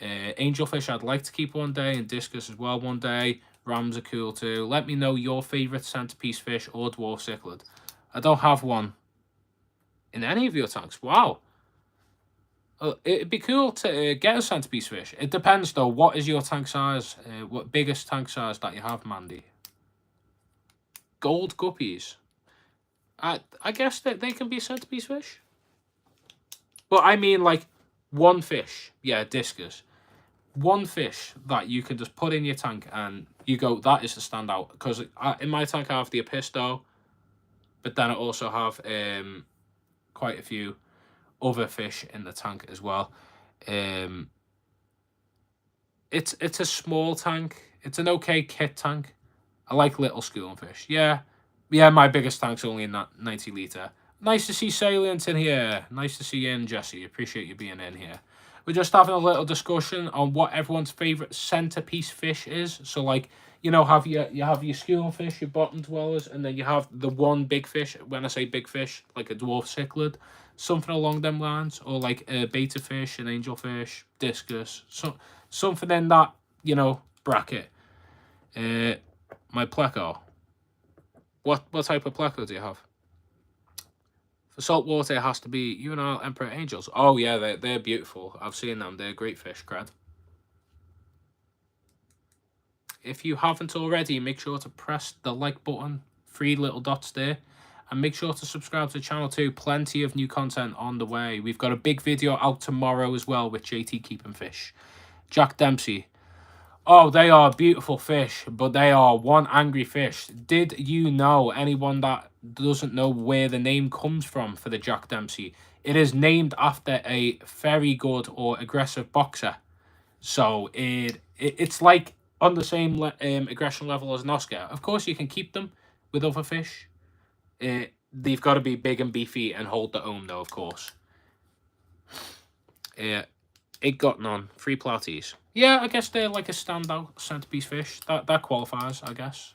Speaker 1: Angelfish I'd like to keep one day, and discus as well one day. Rams are cool too. Let me know your favourite centrepiece fish or dwarf cichlid. I don't have one in any of your tanks. Wow. It'd be cool to get a centrepiece fish. It depends though. What is your tank size? What biggest tank size that you have, Mandy? Gold guppies. I guess that they can be a centrepiece fish. But I mean like one fish. Yeah, discus. One fish that you can just put in your tank and you go, that is the standout. Because in my tank I have the Apisto, but then I also have quite a few other fish in the tank as well. It's a small tank. It's an okay kit tank. I like little schooling fish. Yeah, my biggest tank's only in that 90 litre. Nice to see Salient in here. Nice to see you in, Jesse. Appreciate you being in here. We're just having a little discussion on what everyone's favourite centrepiece fish is. So like, you know, you have your schooling fish, your bottom dwellers, and then you have the one big fish. When I say big fish, like a dwarf cichlid. something along them lines, or like a beta fish, an angelfish, discus, something in that, you know, bracket. My pleco. What type of pleco do you have? For saltwater, it has to be Juvenile Emperor Angels. Oh yeah, they're beautiful. I've seen them. They're great fish, cred. If you haven't already, make sure to press the like button, 3 little dots there, and make sure to subscribe to the channel too. Plenty of new content on the way. We've got a big video out tomorrow as well with JT Keeping Fish. Jack Dempsey. Oh, they are beautiful fish, but they are one angry fish. Did you know, anyone that doesn't know where the name comes from for the Jack Dempsey? It is named after a very good or aggressive boxer. So it's like on the same aggression level as an Oscar. Of course, you can keep them with other fish. They've got to be big and beefy and hold the ohm, though, of course. It got none. 3 platies. Yeah, I guess they're like a standout centerpiece fish. That qualifies, I guess.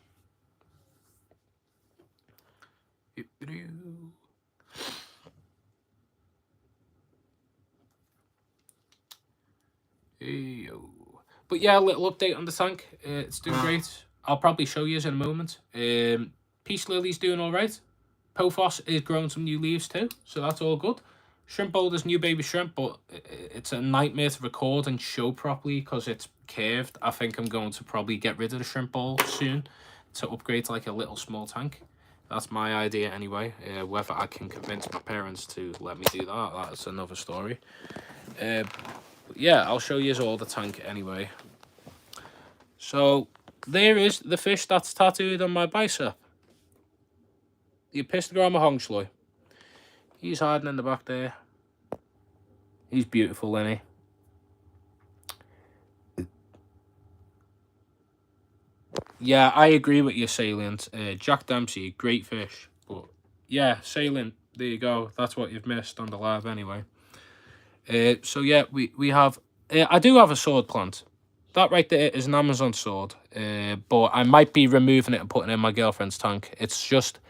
Speaker 1: But yeah, a little update on the tank. It's doing great. I'll probably show you in a moment. Peace Lily's doing all right. Pothos is growing some new leaves too, so that's all good. Shrimp Bowl, there's new baby shrimp, but it's a nightmare to record and show properly because it's curved. I think I'm going to probably get rid of the Shrimp Bowl soon to upgrade to like a little small tank. That's my idea anyway. Whether I can convince my parents to let me do that, that's another story. Yeah, I'll show you all the tank anyway. So there is the fish that's tattooed on my bicep. The Epistogramma Hongschloi. He's hiding in the back there. He's beautiful, isn't he? Yeah, I agree with you, Salient. Jack Dempsey, great fish. But yeah, Salient, there you go. That's what you've missed on the live anyway. So yeah, we have... I do have a sword plant. That right there is an Amazon sword. But I might be removing it and putting it in my girlfriend's tank. It's just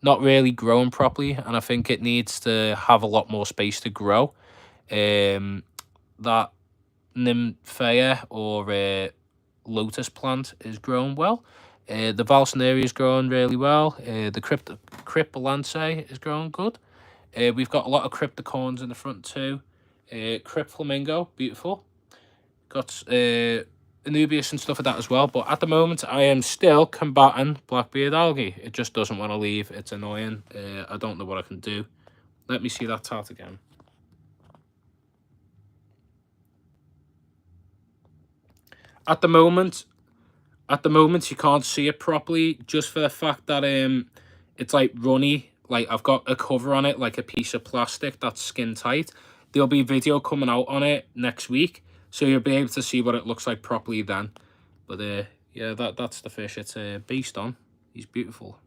Speaker 1: not really growing properly, and I think it needs to have a lot more space to grow. That Nymphea or lotus plant is growing well. The Valsneria is growing really well. The Cryptolance is growing good. We've got a lot of Cryptocorns in the front too. Crypt Flamingo, beautiful. Got Anubias and stuff like that as well, but at the moment I am still combating Blackbeard Algae. It just doesn't want to leave. It's annoying. I don't know what I can do. Let me see that tat again. At the moment you can't see it properly, just for the fact that it's like runny. Like I've got a cover on it, like a piece of plastic that's skin tight. There'll be a video coming out on it next week, so you'll be able to see what it looks like properly then. But yeah, that's the fish it's based on. He's beautiful.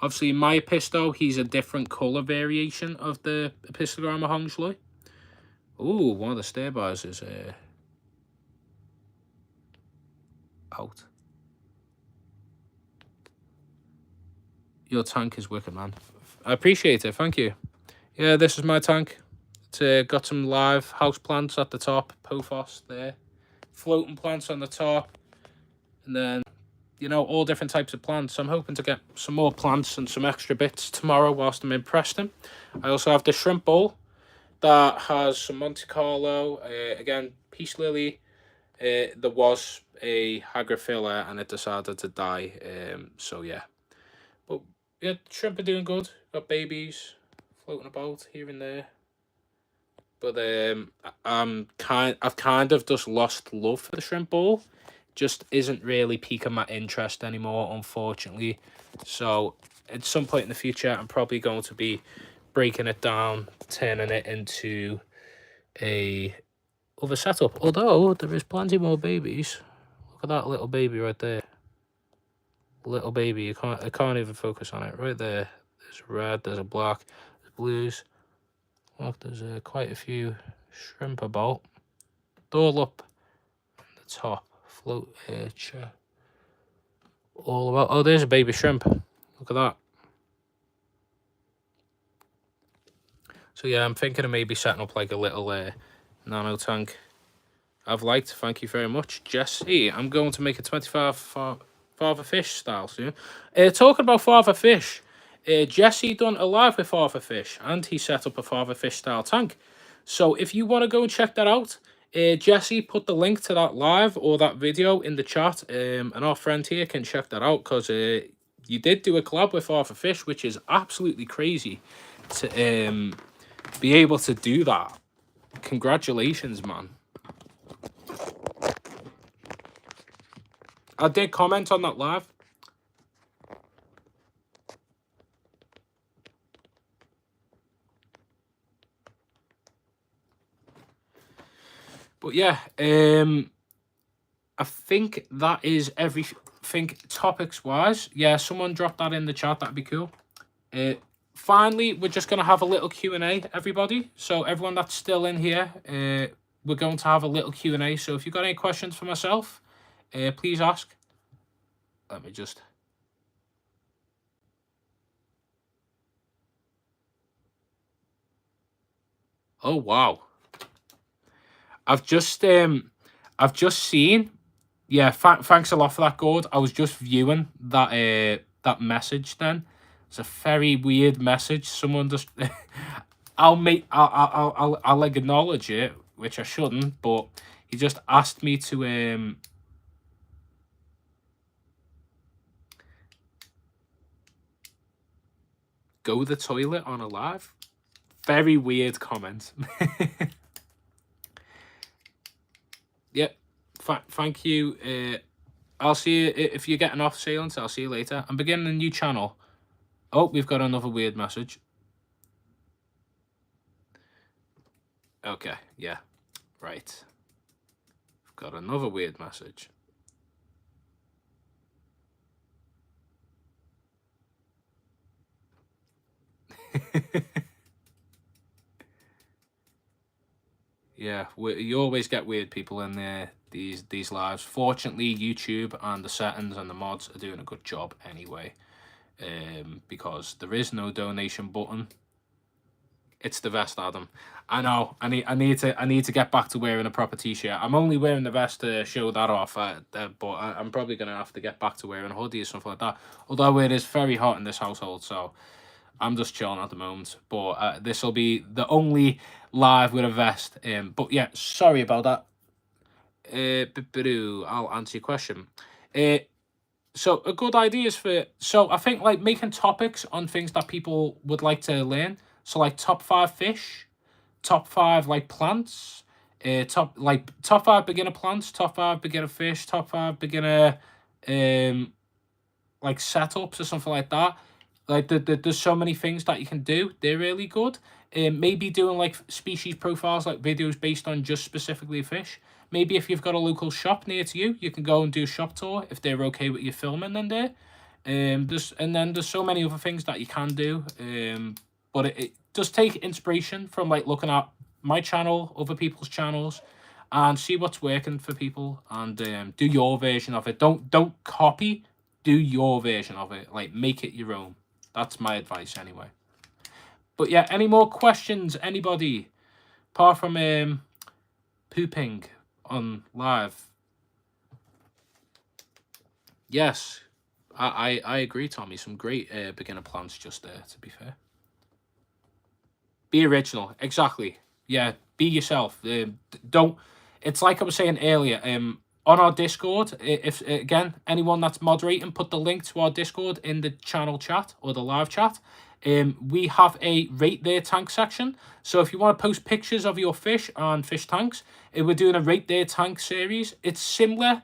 Speaker 1: Obviously, my Episto, he's a different colour variation of the Epistogramma Hongschloi. Ooh, one of the stare bars is out. Your tank is wicked, man. I appreciate it, thank you. Yeah, this is my tank. It's got some live house plants at the top, Pothos there. Floating plants on the top. And then, you know, all different types of plants. I'm hoping to get some more plants and some extra bits tomorrow whilst I'm in Preston. I also have the Shrimp Bowl that has some Monte Carlo. Again, Peace Lily. There was a Hagrophila and it decided to die. So, yeah. But, yeah, shrimp are doing good. Got babies floating about here and there. But I've kind of just lost love for the Shrimp Bowl. Just isn't really piquing my interest anymore, unfortunately. So at some point in the future, I'm probably going to be breaking it down, turning it into a other setup. Although there is plenty more babies. Look at that little baby right there. Little baby. I can't even focus on it. Right there. There's a red. There's a black. There's blues. Look, there's quite a few shrimp about. They're all up top float all about. Oh, there's a baby shrimp. Look at that. So yeah, I'm thinking of maybe setting up like a little nano tank. I've liked, thank you very much, Jesse. I'm going to make a 25 Father Fish style soon. Talking about Father Fish, Jesse done a live with Father Fish, and he set up a Father Fish style tank. So if you want to go and check that out, Jesse put the link to that live or that video in the chat, and our friend here can check that out, because you did do a collab with Father Fish, which is absolutely crazy to be able to do that. Congratulations, man. I did comment on that live. But yeah, I think that is everything topics wise. Yeah, someone dropped that in the chat. That'd be cool. Finally, we're just gonna have a little Q&A, everybody. So everyone that's still in here, we're going to have a little Q&A. So if you've got any questions for myself, please ask. Let me just. Oh wow. I've just seen. Yeah, thanks a lot for that, Gord. I was just viewing that that message. Then it's a very weird message. Someone just, I'll acknowledge it, which I shouldn't, but he just asked me to go to the toilet on a live. Very weird comment. Yep. Thank you. I'll see you if you're getting off, Salient. I'll see you later. I'm beginning a new channel. Oh, we've got another weird message. Okay, yeah. Right. We've got another weird message. Yeah, you always get weird people in there, these lives. Fortunately, YouTube and the settings and the mods are doing a good job anyway, because there is no donation button. It's the vest, Adam. I know. I need to get back to wearing a proper t-shirt. I'm only wearing the vest to show that off, but I'm probably gonna have to get back to wearing a hoodie or something like that. Although it is very hot in this household, so I'm just chilling at the moment. But this will be the only live with a vest. But yeah, sorry about that. I'll answer your question. So a good idea is I think like making topics on things that people would like to learn. So like top 5 fish, top 5 like plants, top 5 beginner plants, top 5 beginner fish, top 5 beginner like setups or something like that. Like there's so many things that you can do. They're really good. Maybe doing like species profiles, like videos based on just specifically fish. Maybe if you've got a local shop near to you, you can go and do a shop tour if they're okay with you filming in there. There's so many other things that you can do. But it does take inspiration from like looking at my channel, other people's channels, and see what's working for people, and do your version of it. Don't copy. Do your version of it. Like make it your own. That's my advice anyway. But yeah, any more questions, anybody? Apart from pooping on live. Yes, I agree, Tommy. Some great beginner plans just there, to be fair. Be original. Exactly. Yeah, be yourself. Don't... It's like I was saying earlier, on our Discord, if again anyone that's moderating, put the link to our Discord in the channel chat or the live chat. We have a rate their tank section, so if you want to post pictures of your fish and fish tanks, we're doing a rate their tank series. It's similar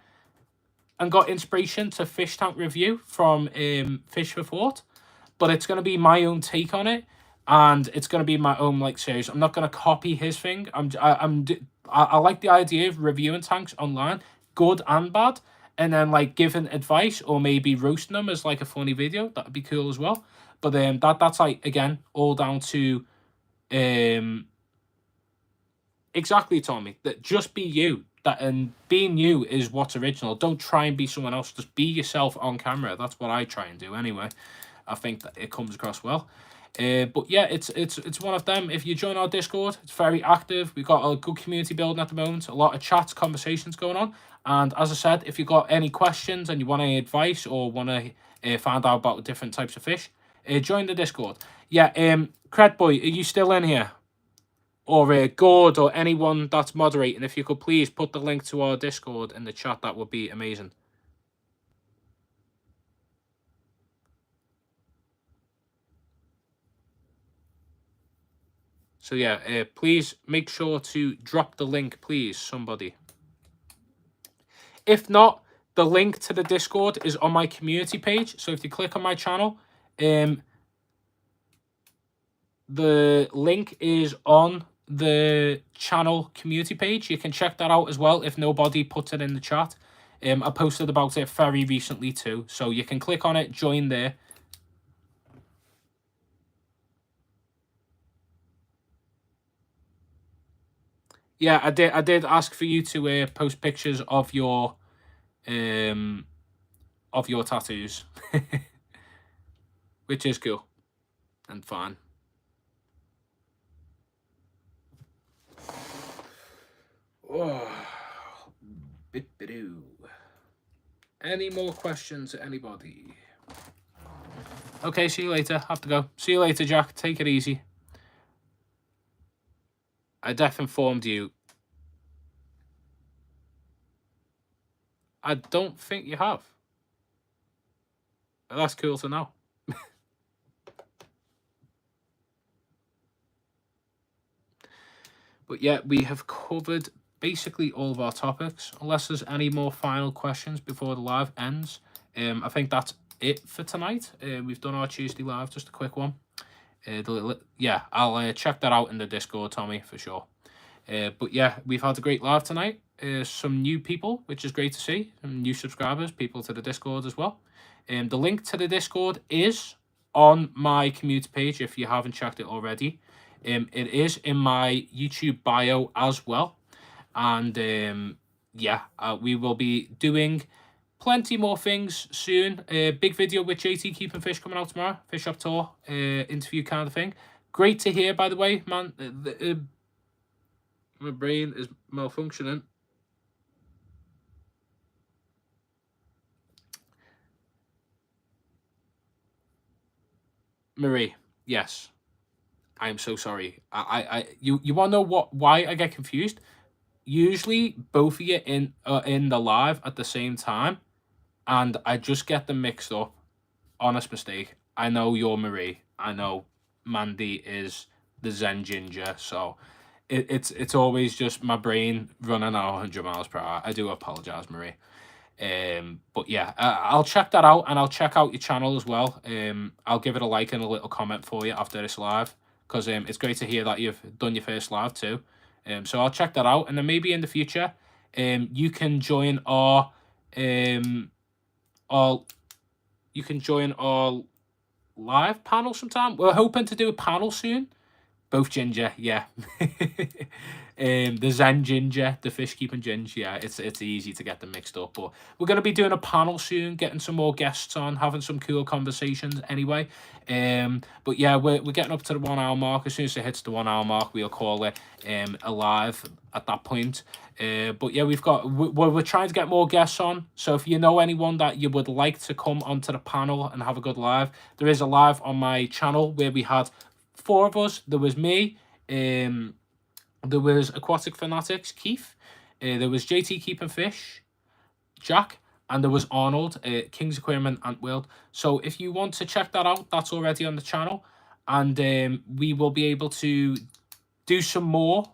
Speaker 1: and got inspiration to fish tank review from Fish for Thought, but it's going to be my own take on it, and it's going to be my own like series. I'm not going to copy his thing. I like the idea of reviewing tanks online, good and bad, and then like giving advice or maybe roasting them as like a funny video. That'd be cool as well. But that's like, again, all down to exactly, Tommy, that just be you. and being you is what's original. Don't try and be someone else. Just be yourself on camera. That's what I try and do anyway. I think that it comes across well. But yeah, it's one of them. If you join our Discord, it's very active. We've got a good community building at the moment. A lot of chats, conversations going on. And as I said, if you've got any questions and you want any advice or want to find out about different types of fish, join the Discord. Yeah, Cred Boy, are you still in here? Or Gord or anyone that's moderating, if you could please put the link to our Discord in the chat, that would be amazing. So yeah, please make sure to drop the link, please, somebody. If not, the link to the Discord is on my community page. So if you click on my channel, the link is on the channel community page. You can check that out as well if nobody puts it in the chat. I posted about it very recently too, so you can click on it, join there. Yeah, I did ask for you to post pictures of your tattoos, which is cool and fun. Oh, bip-a-doo. Any more questions, anybody? Okay, see you later. Have to go. See you later, Jack. Take it easy. I def informed you. I don't think you have. That's cool to know. But yeah, we have covered basically all of our topics. Unless there's any more final questions before the live ends. I think that's it for tonight. We've done our Tuesday live, just a quick one. Yeah, I'll check that out in the Discord, Tommy, for sure. But yeah, we've had a great live tonight. Some new people, which is great to see. Some new subscribers, people to the Discord as well. The link to the Discord is on my community page if you haven't checked it already. It is in my YouTube bio as well. And yeah, we will be doing plenty more things soon. Big video with JT Keeping Fish coming out tomorrow. Fish Up Tour, interview kind of thing. Great to hear, by the way, man. My brain is malfunctioning. Marie, yes. I am so sorry. You want to know why I get confused? Usually both of you in the live at the same time, and I just get them mixed up. Honest mistake. I know you're Marie. I know Mandy is the Zen Ginger. So it's always just my brain running at 100 miles per hour. I do apologize, Marie. But yeah, I'll check that out, and I'll check out your channel as well. I'll give it a like and a little comment for you after this live, because it's great to hear that you've done your first live too. So I'll check that out, and then maybe in the future, you can join our live panel sometime. We're hoping to do a panel soon. Both ginger, yeah. The Zen Ginger, the fish keeping ginger, yeah, it's easy to get them mixed up. But we're gonna be doing a panel soon, getting some more guests on, having some cool conversations anyway. But yeah, we're getting up to the 1 hour mark. As soon as it hits the 1 hour mark, we'll call it a live at that point. But yeah, we're trying to get more guests on. So if you know anyone that you would like to come onto the panel and have a good live, there is a live on my channel where we had 4 of us. There was me, there was Aquatic Fanatics, Keith, there was JT Keeping Fish, Jack, and there was Arnold, King's Aquarium and World. So if you want to check that out, that's already on the channel, and we will be able to do some more.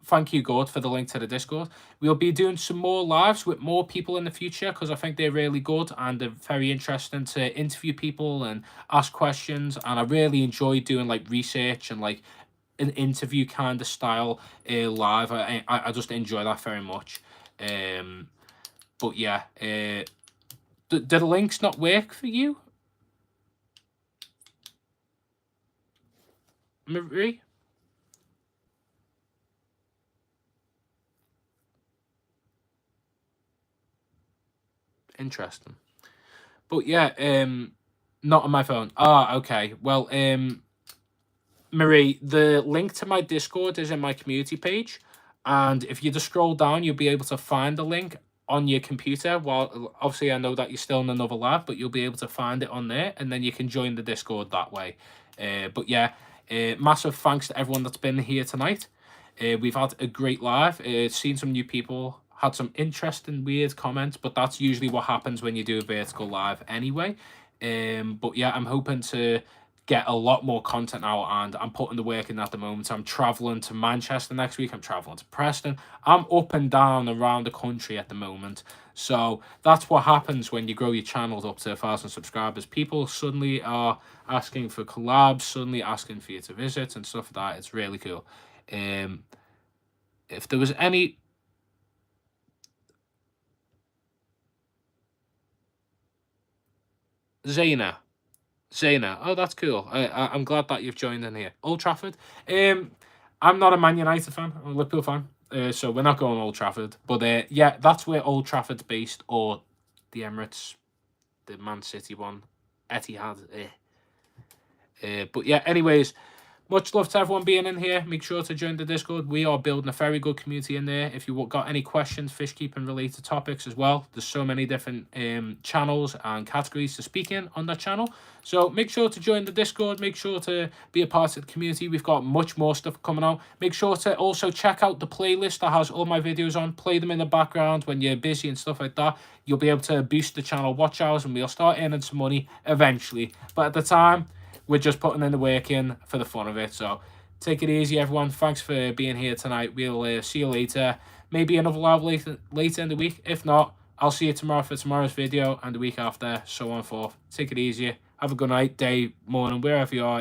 Speaker 1: Thank you, God, for the link to the Discord. We'll be doing some more lives with more people in the future, because I think they're really good and they're very interesting to interview people and ask questions. And I really enjoy doing like research and like an interview kind of style live. I just enjoy that very much. But yeah, did the links not work for you, Marie? interesting. But yeah, not on my phone. Ah, okay. Well, Marie, the link to my Discord is in my community page, and if you just scroll down, you'll be able to find the link on your computer. Well, obviously, I know that you're still in another lab, but you'll be able to find it on there, and then you can join the Discord that way. But yeah, massive thanks to everyone that's been here tonight. We've had a great live. Seen some new people, had some interesting, weird comments, but that's usually what happens when you do a vertical live anyway. But yeah, I'm hoping to get a lot more content out, and I'm putting the work in at the moment. I'm traveling to Manchester next week. I'm traveling to Preston. I'm up and down around the country at the moment. So that's what happens when you grow your channel up to 1,000 subscribers. People suddenly are asking for collabs, suddenly asking for you to visit and stuff like that. It's really cool. If there was any... Zaina, oh, that's cool. I'm glad that you've joined in here. Old Trafford. I'm not a Man United fan. I'm a Liverpool fan. So we're not going Old Trafford. But yeah, that's where Old Trafford's based, or the Emirates, the Man City one, Etihad. But yeah, anyways, much love to everyone being in here. Make sure to join the Discord. We are building a very good community in there. If you've got any questions, fish keeping related topics as well, there's so many different channels and categories to speak in on that channel. So make sure to join the Discord. Make sure to be a part of the community. We've got much more stuff coming out. Make sure to also check out the playlist that has all my videos on. Play them in the background when you're busy and stuff like that. You'll be able to boost the channel watch hours, and we'll start earning some money eventually. But at the time, we're just putting in the work in for the fun of it. So take it easy, everyone. Thanks for being here tonight. We'll see you later. Maybe another live later in the week. If not, I'll see you tomorrow for tomorrow's video, and the week after, so on and forth. Take it easy. Have a good night, day, morning, wherever you are.